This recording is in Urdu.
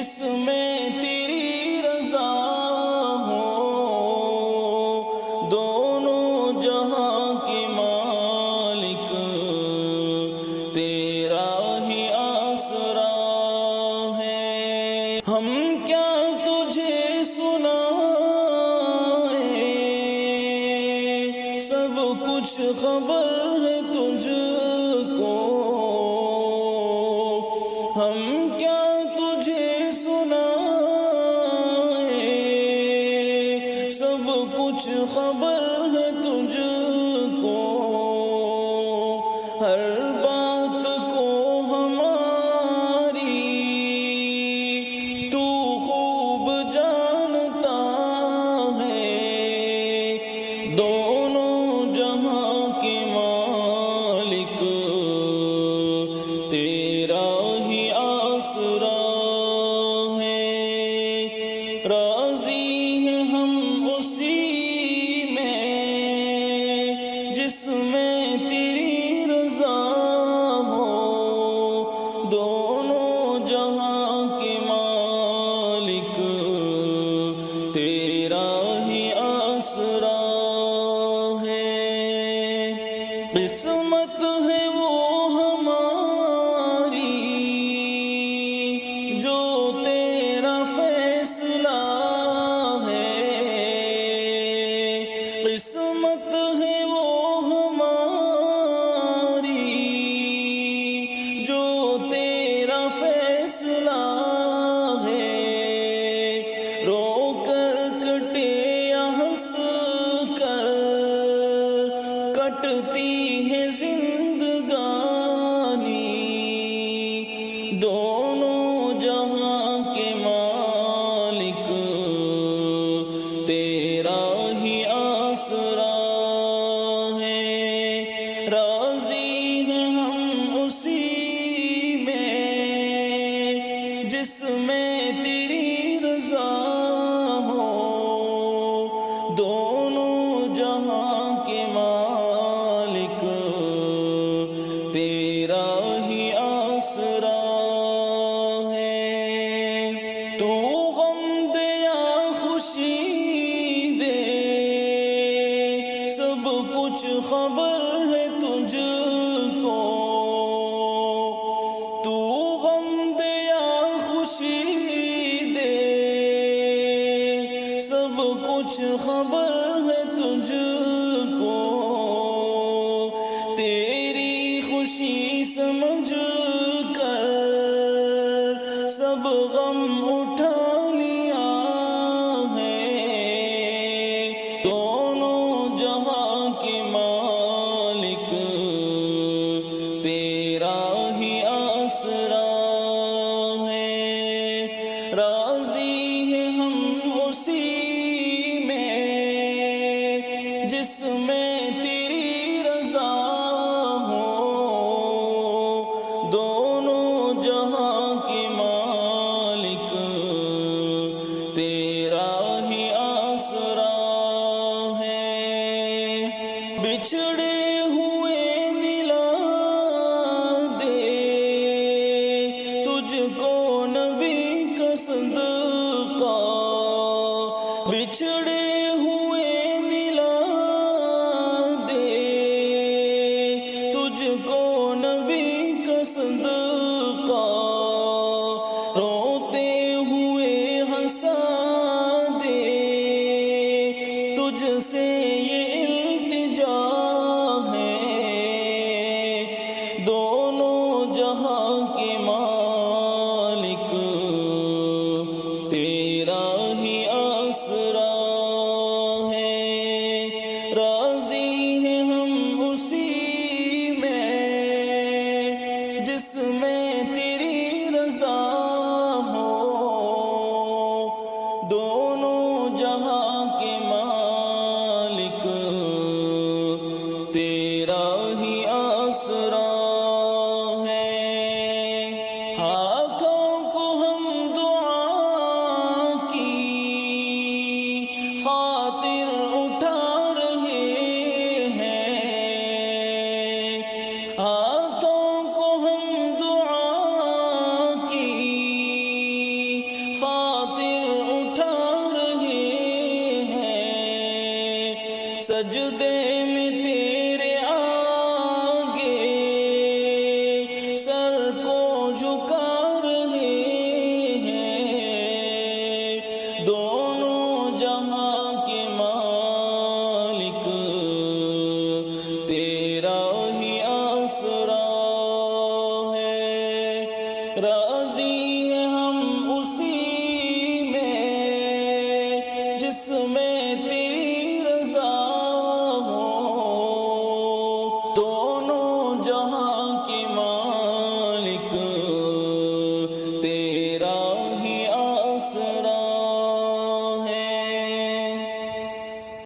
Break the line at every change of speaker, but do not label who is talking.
جس میں تیری رضا ہو، دونوں جہاں کے مالک تیرا ہی آسرا ہے۔ ہم کیا تجھے سنائیں، سب کچھ خبر ہے تجھ کو، ہم کیا تجھے سنائیں، سب کچھ خبر ہے تجھ کو، ہر بات کو ہماری تو خوب جانتا ہے، دونوں جہاں کے مالک تیرا ہی آسرا ہے۔ راضی ہیں ہم اسی میں جس میں تیری رضا ہو، دونوں جہاں کے مالک تیرا ہی آسرا ہے۔ قسمت ہے وہ ہماری جو تیرا فیصلہ ہے، قسمت ہے وہ ہماری جو تیرا فیصلہ ہے، رو کر کٹے یا ہنس کر کٹتی ہے زندگانی، دونوں جہاں کے مالک تیرا ہی آسرا ہے۔ راضی ہیں ہم اسی میں جس میں تیری رضا ہو، دونوں جہاں کے مالک تیرا ہی آسرا ہے۔ تو غم دے یا خوشی دے، سب کچھ خبر ہے تجھ کو، تو غم دے یا خوشی دے، سب کچھ خبر ہے تجھ کو، تیری خوشی سمجھ کر سب غم اٹھا لیا ہے، دونوں جہاں کے مالک تیرا ہی آسرا ہے۔ راضی ہیں ہم اسی میں جس میں تیری رضا ہو، دونوں جہاں کے مالک تیرا ہی آسرا ہے۔ بچھڑے ہوئے ملا دے تجھ کو نبی کا صدقہ، بچھڑے ہوئے ملا دے تجھ کو نبی کا صدقہ، روتے ہوئے ہنسا دے تجھ سے یہ التجا ہے، دونوں جہاں کے مالک سجدے میں تیرے آگے سر کو جھکا رہے ہیں، دونوں جہاں کے مالک تیرا ہی آسرا ہے، راضی ہیں ہم اسی